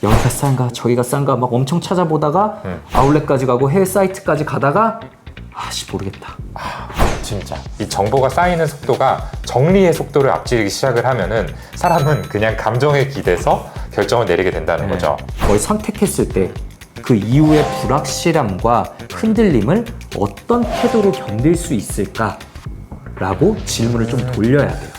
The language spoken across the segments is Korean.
여기가 싼가 저기가 싼가 막 엄청 찾아보다가 아울렛까지 가고 해외 사이트까지 가다가 아씨 모르겠다. 진짜 이 정보가 쌓이는 속도가 정리의 속도를 앞지르기 시작을 하면은 사람은 그냥 감정에 기대서 결정을 내리게 된다는 거죠. 뭘 선택했을 때 그 이후의 불확실함과 흔들림을 어떤 태도로 견딜 수 있을까? 라고 질문을 좀 돌려야 돼요.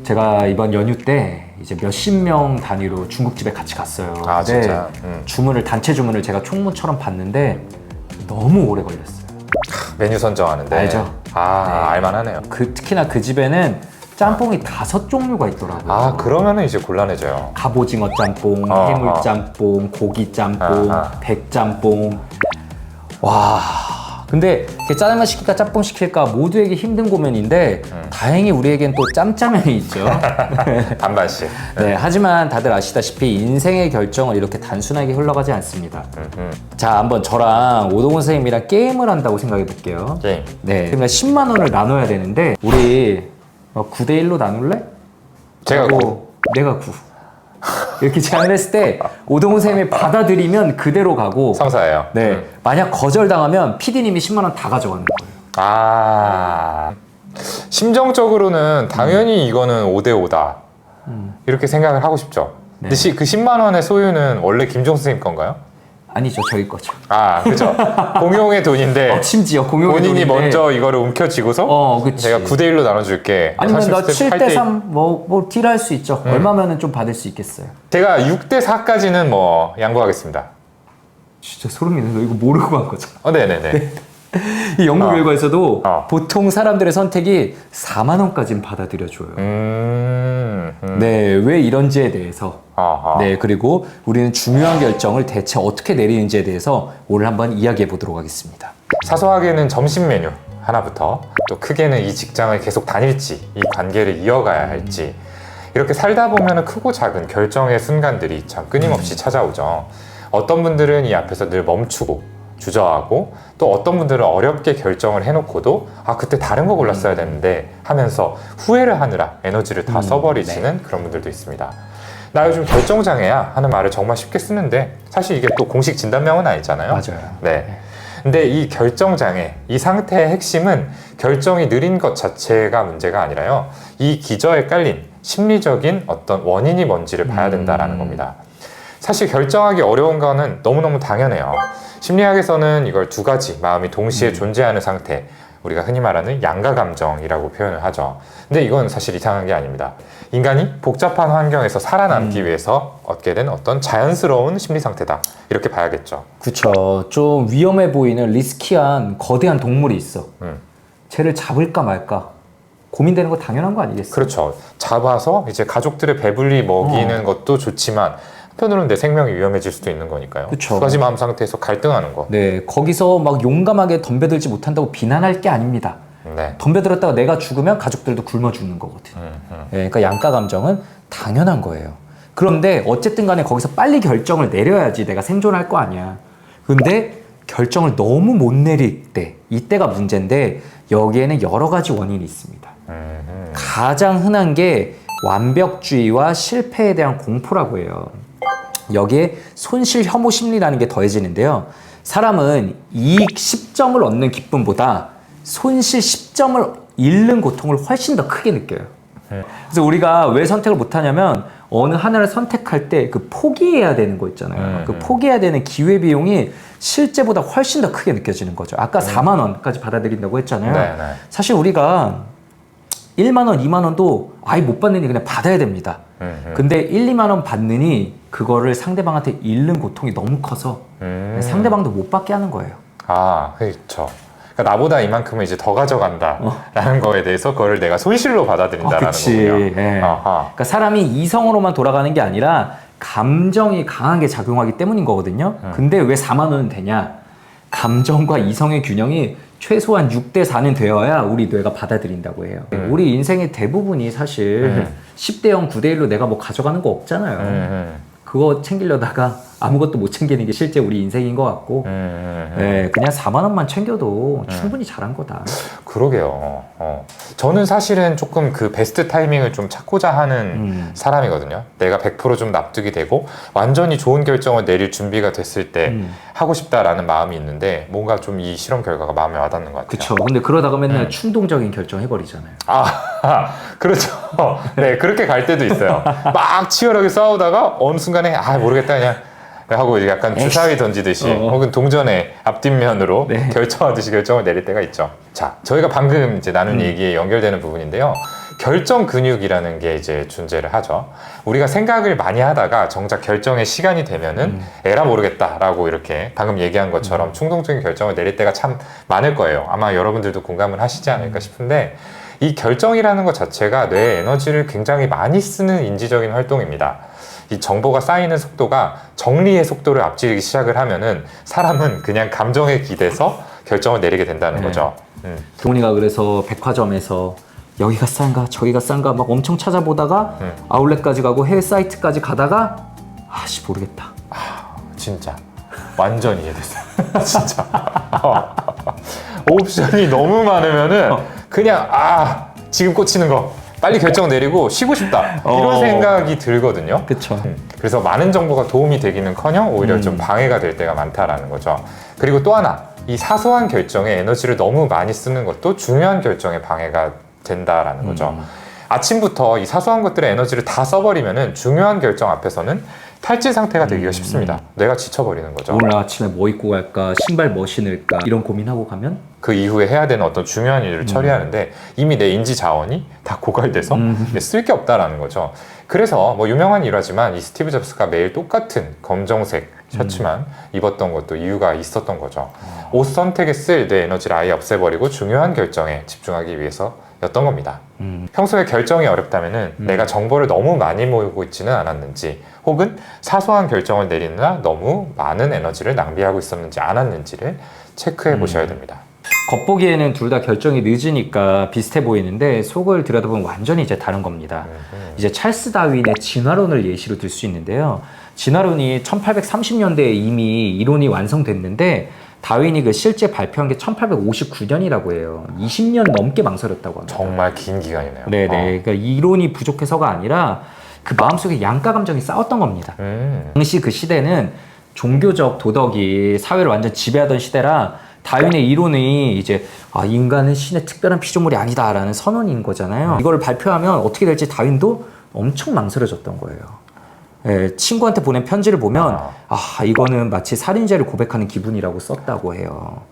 제가 이번 연휴 때 이제 몇십 명 단위로 중국집에 같이 갔어요. 아, 근데 진짜? 주문을 단체 주문을 제가 총무처럼 봤는데 너무 오래 걸렸어요. 메뉴 선정하는데. 알죠? 알만하네요. 특히나 그 집에는 짬뽕이 5종류가 있더라고요. 아, 그러면은 이제 곤란해져요. 갑오징어 짬뽕, 해물 짬뽕, 고기 짬뽕, 백짬뽕. 와. 근데 짜장면 시킬까 짬뽕 시킬까 모두에게 힘든 고민인데 다행히 우리에겐 또 짬짜면이 있죠. 반반씩. 네, 하지만 다들 아시다시피 인생의 결정은 이렇게 단순하게 흘러가지 않습니다. 자, 한번 저랑 오동훈 선생님이랑 게임을 한다고 생각해 볼게요. 게임. 네, 그러니까 10만 원을 나눠야 되는데 우리 9대1로 나눌래? 제가 그리고 내가 9. 이렇게 제안을 했을 때 오동훈 선생님이 받아들이면 그대로 가고 성사예요. 네, 만약 거절당하면 PD님이 10만 원 다 가져가는 거예요. 심정적으로는 당연히 이거는 5대5다. 이렇게 생각을 하고 싶죠. 네. 근데 그 10만 원의 소유는 원래 김종수 선생님 건가요? 아니죠, 저희 거죠. 그죠. 공용의 돈인데 심지어 공용의 본인이 돈인데. 먼저 이거를 움켜쥐고서 그치. 제가 9대1로 나눠줄게. 아니면 나 40대 7대3 뭐 딜할 수 있죠. 얼마면은 좀 받을 수 있겠어요. 제가 6대4까지는 뭐 양보하겠습니다. 진짜 소름 돋는다. 이거 모르고 한 거죠. 네네네. 이 연구 결과에서도 어. 보통 사람들의 선택이 4만 원까지는 받아들여줘요. 네, 왜 이런지에 대해서. 네, 그리고 우리는 중요한 결정을 대체 어떻게 내리는지에 대해서 오늘 한번 이야기해 보도록 하겠습니다. 사소하게는 점심 메뉴 하나부터 또 크게는 이 직장을 계속 다닐지 이 관계를 이어가야 할지 이렇게 살다 보면 크고 작은 결정의 순간들이 참 끊임없이 찾아오죠. 어떤 분들은 이 앞에서 늘 멈추고 주저하고 또 어떤 분들은 어렵게 결정을 해놓고도 그때 다른 거 골랐어야 되는데 하면서 후회를 하느라 에너지를 다 써버리시는 그런 분들도 있습니다. 나 요즘 결정장애야 하는 말을 정말 쉽게 쓰는데 사실 이게 또 공식 진단명은 아니잖아요. 맞아요. 네. 근데 이 결정장애, 이 상태의 핵심은 결정이 느린 것 자체가 문제가 아니라요. 이 기저에 깔린 심리적인 어떤 원인이 뭔지를 봐야 된다라는 겁니다. 사실 결정하기 어려운 거는 너무너무 당연해요. 심리학에서는 이걸 두 가지 마음이 동시에 존재하는 상태, 우리가 흔히 말하는 양가 감정이라고 표현을 하죠. 근데 이건 사실 이상한 게 아닙니다. 인간이 복잡한 환경에서 살아남기 위해서 얻게 된 어떤 자연스러운 심리 상태다. 이렇게 봐야겠죠. 그쵸. 좀 위험해 보이는 리스키한 거대한 동물이 있어. 쟤를 잡을까 말까 고민되는 거 당연한 거 아니겠어요? 그렇죠. 잡아서 이제 가족들의 배불리 먹이는 것도 좋지만 한편으로는 내 생명이 위험해질 수도 있는 거니까요. 그쵸. 두 가지 마음 상태에서 갈등하는 거. 네, 거기서 막 용감하게 덤벼들지 못한다고 비난할 게 아닙니다. 네. 덤벼들었다가 내가 죽으면 가족들도 굶어 죽는 거거든. 네, 그러니까 양가 감정은 당연한 거예요. 그런데 어쨌든 간에 거기서 빨리 결정을 내려야지 내가 생존할 거 아니야. 근데 결정을 너무 못 내릴 때, 이때가 문제인데 여기에는 여러 가지 원인이 있습니다. 가장 흔한 게 완벽주의와 실패에 대한 공포라고 해요. 여기에 손실 혐오 심리라는 게 더해지는데요. 사람은 이익 10점을 얻는 기쁨보다 손실 10점을 잃는 고통을 훨씬 더 크게 느껴요. 그래서 우리가 왜 선택을 못하냐면 어느 하나를 선택할 때 그 포기해야 되는 거 있잖아요. 그 포기해야 되는 기회비용이 실제보다 훨씬 더 크게 느껴지는 거죠. 아까 4만 원까지 받아들인다고 했잖아요. 네. 사실 우리가 1만 원, 2만 원도 아예 못 받느니 그냥 받아야 됩니다. 근데 1, 2만 원 받느니 그거를 상대방한테 잃는 고통이 너무 커서 상대방도 못 받게 하는 거예요. 그렇죠. 그러니까 나보다 이만큼은 이제 더 가져간다라는 거에 대해서 그거를 내가 손실로 받아들인다라는 거군요. 네. 그러니까 사람이 이성으로만 돌아가는 게 아니라 감정이 강하게 작용하기 때문인 거거든요. 근데 왜 4만 원은 되냐? 감정과 이성의 균형이 최소한 6대4는 되어야 우리 뇌가 받아들인다고 해요. 우리 인생의 대부분이 사실 10대0, 9대1로 내가 뭐 가져가는 거 없잖아요. 그거 챙기려다가 아무것도 못 챙기는 게 실제 우리 인생인 것 같고 네, 그냥 4만 원만 챙겨도 충분히 잘한 거다. 그러게요. 저는 사실은 조금 그 베스트 타이밍을 좀 찾고자 하는 사람이거든요. 내가 100%좀 납득이 되고 완전히 좋은 결정을 내릴 준비가 됐을 때 하고 싶다라는 마음이 있는데 뭔가 좀 이 실험 결과가 마음에 와닿는 것 같아요. 그렇죠. 근데 그러다가 맨날 충동적인 결정 해버리잖아요. 그렇죠. 네, 그렇게 갈 때도 있어요. 막 치열하게 싸우다가 어느 순간에 모르겠다 그냥 하고 이제 약간 주사위 던지듯이 혹은 동전의 앞뒷면으로 네. 결정하듯이 결정을 내릴 때가 있죠. 자, 저희가 방금 이제 나눈 얘기에 연결되는 부분인데요. 결정 근육이라는 게 이제 존재를 하죠. 우리가 생각을 많이 하다가 정작 결정의 시간이 되면은 에라 모르겠다라고 이렇게 방금 얘기한 것처럼 충동적인 결정을 내릴 때가 참 많을 거예요. 아마 여러분들도 공감을 하시지 않을까 싶은데 이 결정이라는 것 자체가 뇌의 에너지를 굉장히 많이 쓰는 인지적인 활동입니다. 이 정보가 쌓이는 속도가 정리의 속도를 앞지르기 시작을 하면은 사람은 그냥 감정에 기대서 결정을 내리게 된다는 거죠. 동훈이가 그래서 백화점에서 여기가 싼가 저기가 싼가 막 엄청 찾아보다가 아울렛까지 가고 해외 사이트까지 가다가 모르겠다. 진짜 완전 이해됐어요. 진짜 옵션이 너무 많으면은 그냥 지금 꽂히는 거 빨리 결정 내리고 쉬고 싶다 이런 생각이 들거든요. 그렇죠. 그래서 많은 정보가 도움이 되기는커녕 오히려 좀 방해가 될 때가 많다라는 거죠. 그리고 또 하나, 이 사소한 결정에 에너지를 너무 많이 쓰는 것도 중요한 결정에 방해가 된다라는 거죠. 아침부터 이 사소한 것들의 에너지를 다 써버리면은 중요한 결정 앞에서는 탈진 상태가 되기가 쉽습니다. 뇌가 지쳐버리는 거죠. 오늘 아침에 뭐 입고 갈까, 신발 뭐 신을까 이런 고민하고 가면 그 이후에 해야 되는 어떤 중요한 일을 처리하는데 이미 내 인지 자원이 다 고갈돼서 쓸 게 없다라는 거죠. 그래서 뭐 유명한 일화지만 이 스티브 잡스가 매일 똑같은 검정색 셔츠만 입었던 것도 이유가 있었던 거죠. 옷 선택에 쓸 내 에너지를 아예 없애버리고 중요한 결정에 집중하기 위해서였던 겁니다. 평소에 결정이 어렵다면은 내가 정보를 너무 많이 모으고 있지는 않았는지 혹은 사소한 결정을 내리느라 너무 많은 에너지를 낭비하고 있었는지 않았는지를 체크해 보셔야 됩니다. 겉보기에는 둘 다 결정이 늦으니까 비슷해 보이는데 속을 들여다보면 완전히 이제 다른 겁니다. 이제 찰스 다윈의 진화론을 예시로 들 수 있는데요. 진화론이 1830년대에 이미 이론이 완성됐는데 다윈이 그 실제 발표한 게 1859년이라고 해요. 20년 넘게 망설였다고 합니다. 정말 긴 기간이네요. 네네. 그러니까 이론이 부족해서가 아니라 그 마음속에 양가 감정이 싸웠던 겁니다. 당시 그 시대는 종교적 도덕이 사회를 완전 지배하던 시대라 다윈의 이론이 이제 인간은 신의 특별한 피조물이 아니다라는 선언인 거잖아요. 이걸 발표하면 어떻게 될지 다윈도 엄청 망설여졌던 거예요. 예, 친구한테 보낸 편지를 보면 이거는 마치 살인죄를 고백하는 기분이라고 썼다고 해요.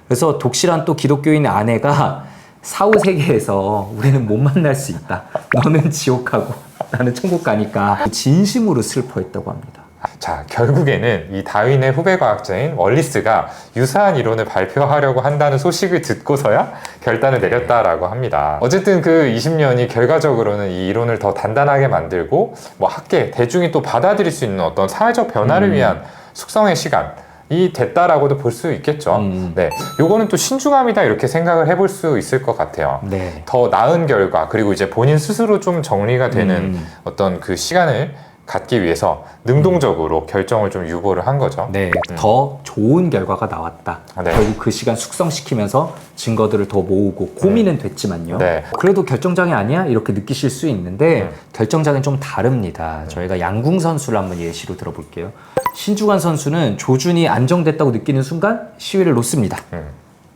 그래서 독실한 또 기독교인 아내가 사후 세계에서 우리는 못 만날 수 있다. 너는 지옥 가고 나는 천국 가니까 진심으로 슬퍼했다고 합니다. 자, 결국에는 이 다윈의 후배 과학자인 월리스가 유사한 이론을 발표하려고 한다는 소식을 듣고서야 결단을 내렸다라고 합니다. 어쨌든 그 20년이 결과적으로는 이 이론을 더 단단하게 만들고 뭐 학계, 대중이 또 받아들일 수 있는 어떤 사회적 변화를 위한 숙성의 시간이 됐다라고도 볼 수 있겠죠. 네, 요거는 또 신중함이다 이렇게 생각을 해볼 수 있을 것 같아요. 네. 더 나은 결과 그리고 이제 본인 스스로 좀 정리가 되는 어떤 그 시간을 갖기 위해서 능동적으로 결정을 좀 유보를 한 거죠. 네, 더 좋은 결과가 나왔다. 네. 결국 그 시간 숙성시키면서 증거들을 더 모으고 고민은 됐지만요. 네. 그래도 결정장애 아니야? 이렇게 느끼실 수 있는데 결정장애는 좀 다릅니다. 저희가 양궁 선수를 한번 예시로 들어볼게요. 신중한 선수는 조준이 안정됐다고 느끼는 순간 시위를 놓습니다.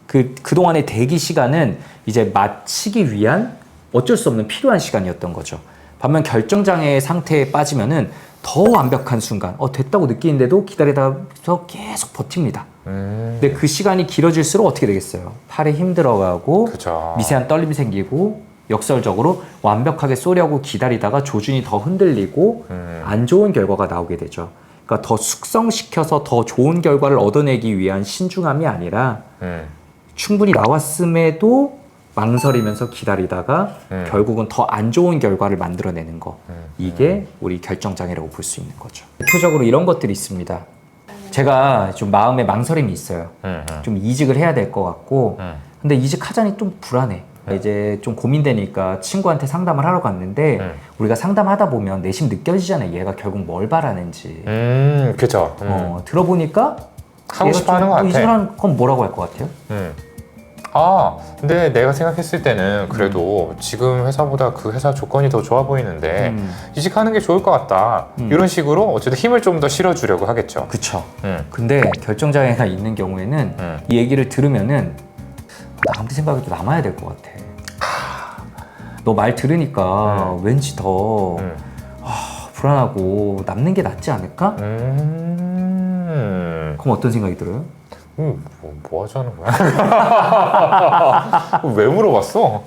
그동안의 대기 시간은 이제 마치기 위한 어쩔 수 없는 필요한 시간이었던 거죠. 반면 결정장애 상태에 빠지면은 더 완벽한 순간, 됐다고 느끼는데도 기다리다가 계속 버팁니다. 근데 그 시간이 길어질수록 어떻게 되겠어요? 팔에 힘 들어가고, 그죠. 미세한 떨림이 생기고, 역설적으로 완벽하게 쏘려고 기다리다가 조준이 더 흔들리고, 안 좋은 결과가 나오게 되죠. 그러니까 더 숙성시켜서 더 좋은 결과를 얻어내기 위한 신중함이 아니라, 충분히 나왔음에도 망설이면서 기다리다가 결국은 더 안 좋은 결과를 만들어내는 거. 이게 우리 결정장애라고 볼 수 있는 거죠. 대표적으로 이런 것들이 있습니다. 제가 좀 마음에 망설임이 있어요. 좀 이직을 해야 될 것 같고 근데 이직하자니 좀 불안해. 이제 좀 고민되니까 친구한테 상담을 하러 갔는데 우리가 상담하다 보면 내심 느껴지잖아요. 얘가 결국 뭘 바라는지. 그죠. 들어보니까 하고 싶어 하는 것 같아. 이 사람 건 뭐라고 할 것 같아요? 근데 내가 생각했을 때는 그래도 지금 회사보다 그 회사 조건이 더 좋아 보이는데 이직하는 게 좋을 것 같다. 이런 식으로 어쨌든 힘을 좀 더 실어주려고 하겠죠. 그쵸. 근데 결정장애가 있는 경우에는 이 얘기를 들으면은 나 아무리 생각해도 남아야 될 것 같아. 너 말 들으니까 왠지 더 불안하고 남는 게 낫지 않을까? 그럼 어떤 생각이 들어요? 뭐 하자는 거야? 왜 물어봤어?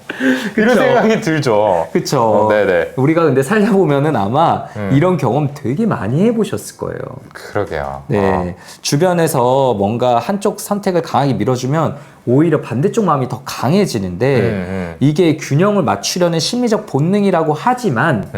이런 생각이 들죠. 그쵸. 네네. 우리가 근데 살려보면은 아마 이런 경험 되게 많이 해보셨을 거예요. 그러게요. 네. 주변에서 뭔가 한쪽 선택을 강하게 밀어주면 오히려 반대쪽 마음이 더 강해지는데 이게 균형을 맞추려는 심리적 본능이라고 하지만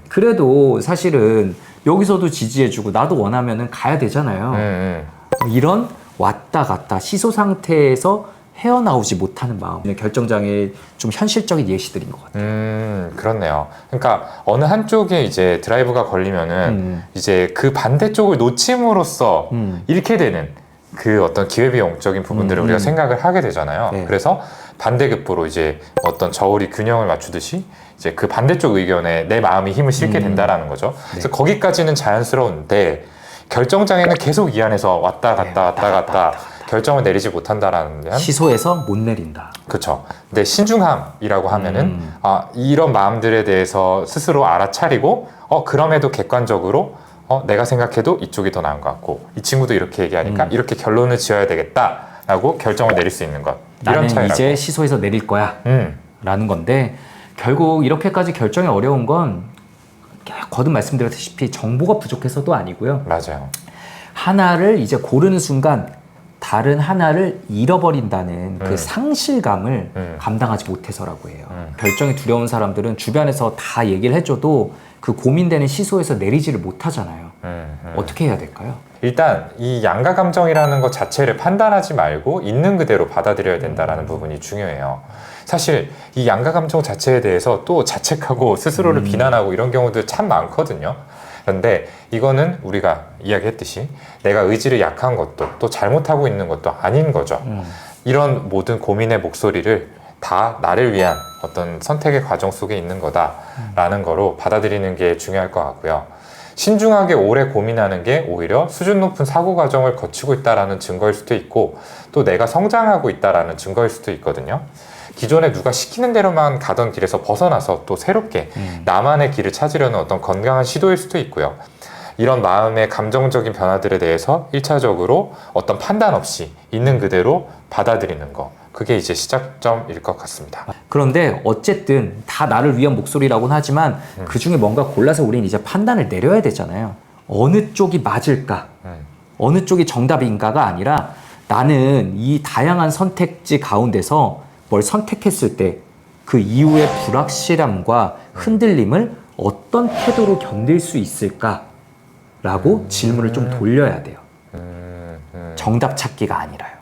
그래도 사실은 여기서도 지지해주고 나도 원하면은 가야 되잖아요. 이런 왔다 갔다 시소 상태에서 헤어나오지 못하는 마음, 결정장애의 좀 현실적인 예시들인 것 같아요. 그렇네요. 그러니까 어느 한쪽에 이제 드라이브가 걸리면은 이제 그 반대쪽을 놓침으로써 잃게 되는 그 어떤 기회비용적인 부분들을 우리가 생각을 하게 되잖아요. 네. 그래서 반대급부로 이제 어떤 저울이 균형을 맞추듯이 이제 그 반대쪽 의견에 내 마음이 힘을 실게 된다라는 거죠. 네. 그래서 거기까지는 자연스러운데 결정장애는 계속 이 안에서 왔다 갔다 결정을 내리지 못한다라는 시소에서 못 내린다. 그렇죠. 근데 신중함이라고 하면은 이런 마음들에 대해서 스스로 알아차리고 그럼에도 객관적으로 내가 생각해도 이쪽이 더 나은 것 같고 이 친구도 이렇게 얘기하니까 이렇게 결론을 지어야 되겠다라고 결정을 내릴 수 있는 것. 이런 나는 차이라고. 이제 시소에서 내릴 거야 라는 건데 결국 이렇게까지 결정이 어려운 건 거듭 말씀드렸다시피 정보가 부족해서도 아니고요. 맞아요. 하나를 이제 고르는 순간 다른 하나를 잃어버린다는 그 상실감을 감당하지 못해서라고 해요. 결정이 두려운 사람들은 주변에서 다 얘기를 해줘도 그 고민되는 시소에서 내리지를 못하잖아요. 어떻게 해야 될까요? 일단 이 양가 감정이라는 것 자체를 판단하지 말고 있는 그대로 받아들여야 된다는 부분이 중요해요. 사실 이 양가 감정 자체에 대해서 또 자책하고 스스로를 비난하고 이런 경우도 참 많거든요. 그런데 이거는 우리가 이야기했듯이 내가 의지를 약한 것도 또 잘못하고 있는 것도 아닌 거죠. 이런 모든 고민의 목소리를 다 나를 위한 어떤 선택의 과정 속에 있는 거다라는 거로 받아들이는 게 중요할 것 같고요. 신중하게 오래 고민하는 게 오히려 수준 높은 사고 과정을 거치고 있다라는 증거일 수도 있고 또 내가 성장하고 있다라는 증거일 수도 있거든요. 기존에 누가 시키는 대로만 가던 길에서 벗어나서 또 새롭게 나만의 길을 찾으려는 어떤 건강한 시도일 수도 있고요. 이런 마음의 감정적인 변화들에 대해서 1차적으로 어떤 판단 없이 있는 그대로 받아들이는 거. 그게 이제 시작점일 것 같습니다. 그런데 어쨌든 다 나를 위한 목소리라고는 하지만 그 중에 뭔가 골라서 우리는 이제 판단을 내려야 되잖아요. 어느 쪽이 맞을까? 어느 쪽이 정답인가가 아니라 나는 이 다양한 선택지 가운데서 뭘 선택했을 때 그 이후의 불확실함과 흔들림을 어떤 태도로 견딜 수 있을까라고 질문을 좀 돌려야 돼요. 정답 찾기가 아니라요.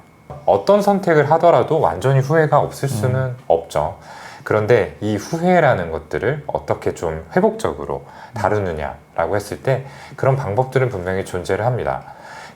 어떤 선택을 하더라도 완전히 후회가 없을 수는 없죠. 그런데 이 후회라는 것들을 어떻게 좀 회복적으로 다루느냐라고 했을 때 그런 방법들은 분명히 존재를 합니다.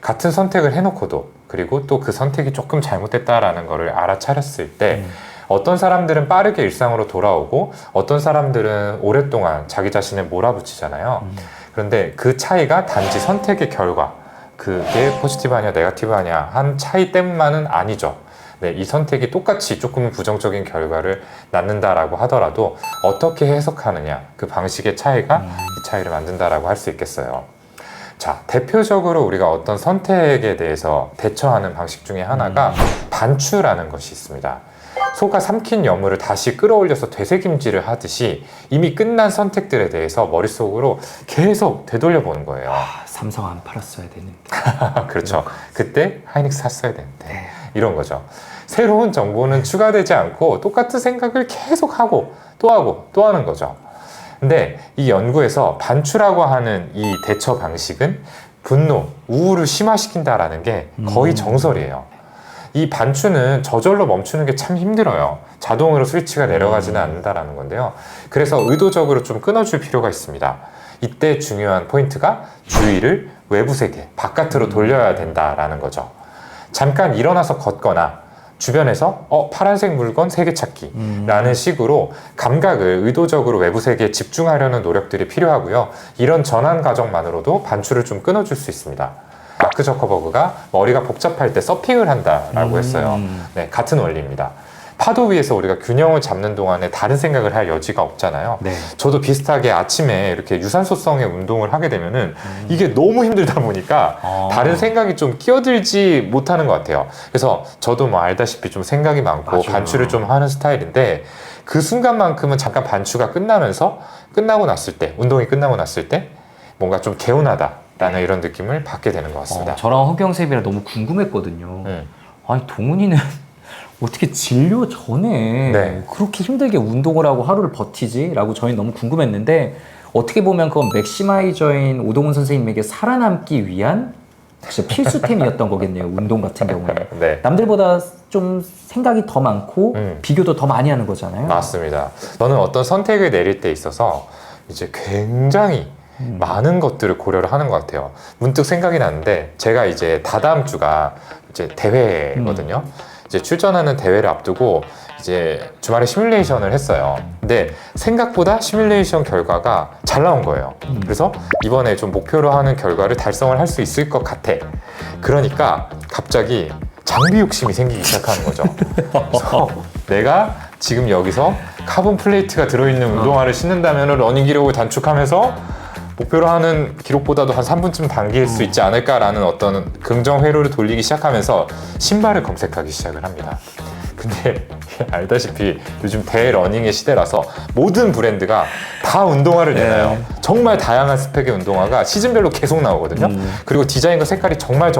같은 선택을 해놓고도 그리고 또 그 선택이 조금 잘못됐다라는 거를 알아차렸을 때 어떤 사람들은 빠르게 일상으로 돌아오고 어떤 사람들은 오랫동안 자기 자신을 몰아붙이잖아요. 그런데 그 차이가 단지 선택의 결과 그게 포지티브 아니야 네거티브 아니야 한 차이 때문만은 아니죠. 네, 이 선택이 똑같이 조금 부정적인 결과를 낳는다라고 하더라도 어떻게 해석하느냐 그 방식의 차이가 이 차이를 만든다라고 할 수 있겠어요. 자, 대표적으로 우리가 어떤 선택에 대해서 대처하는 방식 중에 하나가 반추라는 것이 있습니다. 소가 삼킨 여물을 다시 끌어올려서 되새김질을 하듯이 이미 끝난 선택들에 대해서 머릿속으로 계속 되돌려보는 거예요. 삼성 안 팔았어야 되는데. 그렇죠. 그때 하이닉스 샀어야 되는데. 네. 이런 거죠. 새로운 정보는 추가되지 않고 똑같은 생각을 계속 하고 또 하고 또 하는 거죠. 근데 이 연구에서 반추라고 하는 이 대처 방식은 분노, 우울을 심화시킨다라는 게 거의 정설이에요. 이 반추는 저절로 멈추는 게 참 힘들어요. 자동으로 스위치가 내려가지는 않는다라는 건데요. 그래서 의도적으로 좀 끊어줄 필요가 있습니다. 이때 중요한 포인트가 주의를 외부 세계, 바깥으로 돌려야 된다라는 거죠. 잠깐 일어나서 걷거나 주변에서 파란색 물건 3개 찾기라는 식으로 감각을 의도적으로 외부 세계에 집중하려는 노력들이 필요하고요. 이런 전환 과정만으로도 반출을 좀 끊어줄 수 있습니다. 마크 저커버그가 머리가 복잡할 때 서핑을 한다라고 했어요. 네, 같은 원리입니다. 파도 위에서 우리가 균형을 잡는 동안에 다른 생각을 할 여지가 없잖아요. 네. 저도 비슷하게 아침에 이렇게 유산소성의 운동을 하게 되면은 이게 너무 힘들다 보니까 다른 생각이 좀 끼어들지 못하는 것 같아요. 그래서 저도 뭐 알다시피 좀 생각이 많고 맞아요. 반추를 좀 하는 스타일인데 그 순간만큼은 잠깐 반추가 끝나고 났을 때, 운동이 끝나고 났을 때 뭔가 좀 개운하다라는 이런 느낌을 받게 되는 것 같습니다. 저랑 허경쌤이랑 너무 궁금했거든요. 아니 동훈이는 어떻게 진료 전에 네. 그렇게 힘들게 운동을 하고 하루를 버티지? 라고 저희 너무 궁금했는데 어떻게 보면 그건 맥시마이저인 오동훈 선생님에게 살아남기 위한 진짜 필수템이었던 거겠네요. 운동 같은 경우에. 네. 남들보다 좀 생각이 더 많고 비교도 더 많이 하는 거잖아요. 맞습니다. 저는 어떤 선택을 내릴 때 있어서 이제 굉장히 많은 것들을 고려를 하는 것 같아요. 문득 생각이 났는데 제가 이제 다다음 주가 이제 대회거든요. 이제 출전하는 대회를 앞두고 이제 주말에 시뮬레이션을 했어요. 근데 생각보다 시뮬레이션 결과가 잘 나온 거예요. 그래서 이번에 좀 목표로 하는 결과를 달성을 할 수 있을 것 같아. 그러니까 갑자기 장비 욕심이 생기기 시작하는 거죠. 그래서 내가 지금 여기서 카본 플레이트가 들어있는 운동화를 신는다면 러닝 기록을 단축하면서 목표로 하는 기록보다도 한 3분쯤 당길 수 있지 않을까라는 어떤 긍정 회로를 돌리기 시작하면서 신발을 검색하기 시작을 합니다. 근데 알다시피 요즘 대러닝의 시대라서 모든 브랜드가 다 운동화를 내놔요. 정말 다양한 스펙의 운동화가 시즌별로 계속 나오거든요. 그리고 디자인과 색깔이 정말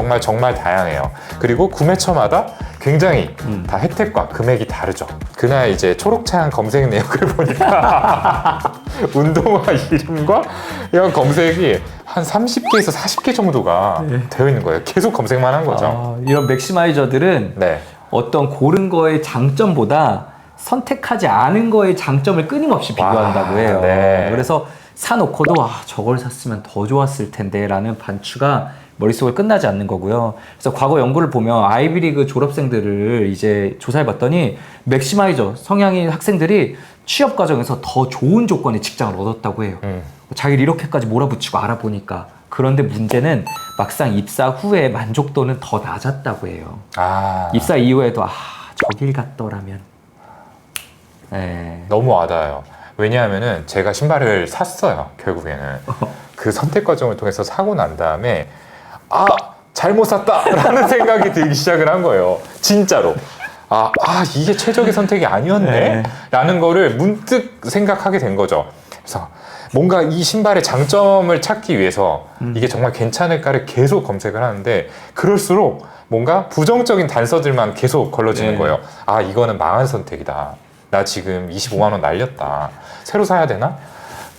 다양해요. 그리고 구매처마다 굉장히 다 혜택과 금액이 다르죠. 그날 이제 초록창 검색 내역을 보니까 운동화 이름과 이런 검색이 한 30개에서 40개 정도가 되어 있는 거예요. 계속 검색만 한 거죠. 이런 맥시마이저들은 네. 어떤 고른 거의 장점보다 선택하지 않은 거의 장점을 끊임없이 비교한다고 해요. 네. 그래서 사놓고도 저걸 샀으면 더 좋았을 텐데 라는 반추가 머릿속에 끝나지 않는 거고요. 그래서 과거 연구를 보면 아이비리그 졸업생들을 이제 조사해봤더니 맥시마이저 성향인 학생들이 취업 과정에서 더 좋은 조건의 직장을 얻었다고 해요. 자기를 이렇게까지 몰아붙이고 알아보니까. 그런데 문제는 막상 입사 후에 만족도는 더 낮았다고 해요. 입사 이후에도 저 길 갔더라면. 너무 와닿아요. 왜냐하면은 제가 신발을 샀어요. 결국에는 그 선택 과정을 통해서 사고 난 다음에 잘못 샀다라는 생각이 들기 시작을 한 거예요. 진짜로. 이게 최적의 선택이 아니었네? 라는 거를 문득 생각하게 된 거죠. 그래서 뭔가 이 신발의 장점을 찾기 위해서 이게 정말 괜찮을까를 계속 검색을 하는데 그럴수록 뭔가 부정적인 단서들만 계속 걸러지는 거예요. 이거는 망한 선택이다. 나 지금 25만 원 날렸다. 새로 사야 되나?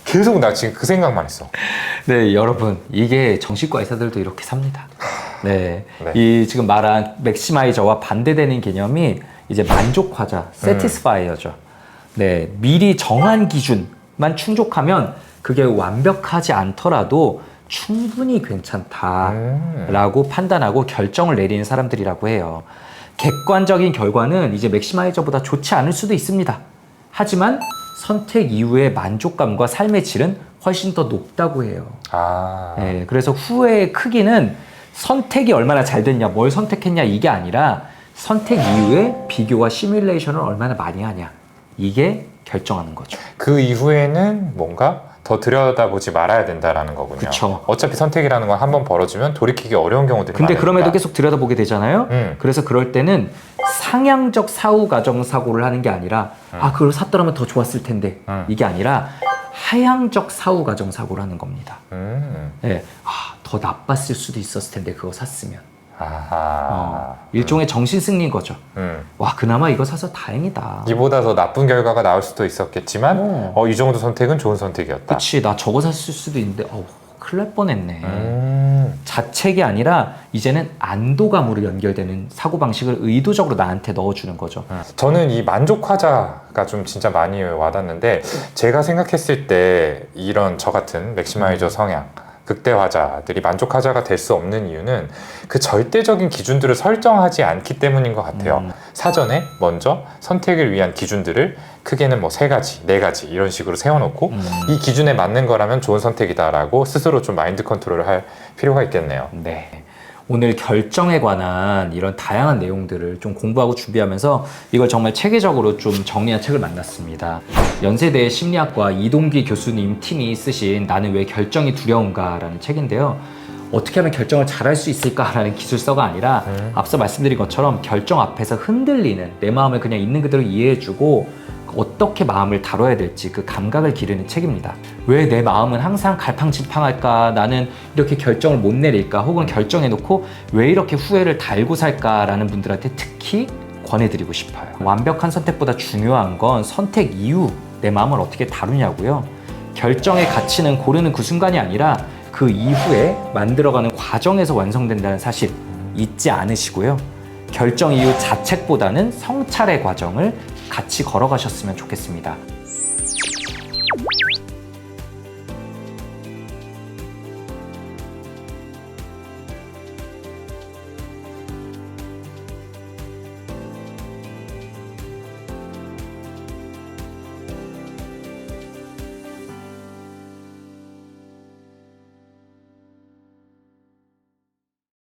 계속 나 지금 그 생각만 했어. 네, 여러분 이게 정신과 의사들도 이렇게 삽니다. 이 지금 말한 맥시마이저와 반대되는 개념이 이제 만족화자, satisfier죠. 미리 정한 기준만 충족하면 그게 완벽하지 않더라도 충분히 괜찮다라고 판단하고 결정을 내리는 사람들이라고 해요. 객관적인 결과는 이제 맥시마이저보다 좋지 않을 수도 있습니다. 하지만 선택 이후의 만족감과 삶의 질은 훨씬 더 높다고 해요. 그래서 후회의 크기는 선택이 얼마나 잘 됐냐, 뭘 선택했냐 이게 아니라 선택 이후에 비교와 시뮬레이션을 얼마나 많이 하냐 이게 결정하는 거죠. 그 이후에는 뭔가 더 들여다보지 말아야 된다라는 거군요. 그쵸. 어차피 선택이라는 건 한번 벌어지면 돌이키기 어려운 경우들이 근데 많으니까. 그럼에도 계속 들여다보게 되잖아요. 그래서 그럴 때는 상향적 사후 가정 사고를 하는 게 아니라 그걸 샀더라면 더 좋았을 텐데 이게 아니라 하향적 사후 가정 사고를 하는 겁니다. 더 나빴을 수도 있었을 텐데 그거 샀으면. 일종의 정신 승리인 거죠. 그나마 이거 사서 다행이다. 이보다 더 나쁜 결과가 나올 수도 있었겠지만 이 정도 선택은 좋은 선택이었다. 그치, 나 저거 샀을 수도 있는데 큰일 날 뻔했네. 자책이 아니라 이제는 안도감으로 연결되는 사고방식을 의도적으로 나한테 넣어주는 거죠. 저는 이 만족하자가 좀 진짜 많이 와닿는데, 제가 생각했을 때 이런 저 같은 맥시마이저 성향, 극대화자들이 만족하자가 될 수 없는 이유는 그 절대적인 기준들을 설정하지 않기 때문인 것 같아요. 사전에 먼저 선택을 위한 기준들을 크게는 뭐 3가지, 4가지 이런 식으로 세워놓고 이 기준에 맞는 거라면 좋은 선택이다라고 스스로 좀 마인드 컨트롤을 할 필요가 있겠네요. 네. 오늘 결정에 관한 이런 다양한 내용들을 좀 공부하고 준비하면서 이걸 정말 체계적으로 좀 정리한 책을 만났습니다. 연세대 심리학과 이동기 교수님 팀이 쓰신 나는 왜 결정이 두려운가 라는 책인데요. 어떻게 하면 결정을 잘할 수 있을까라는 기술서가 아니라 앞서 말씀드린 것처럼 결정 앞에서 흔들리는 내 마음을 그냥 있는 그대로 이해해주고 어떻게 마음을 다뤄야 될지 그 감각을 기르는 책입니다. 왜 내 마음은 항상 갈팡질팡할까? 나는 이렇게 결정을 못 내릴까? 혹은 결정해놓고 왜 이렇게 후회를 달고 살까라는 분들한테 특히 권해드리고 싶어요. 완벽한 선택보다 중요한 건 선택 이후 내 마음을 어떻게 다루냐고요. 결정의 가치는 고르는 그 순간이 아니라 그 이후에 만들어가는 과정에서 완성된다는 사실 잊지 않으시고요. 결정 이후 자책보다는 성찰의 과정을 같이 걸어가셨으면 좋겠습니다.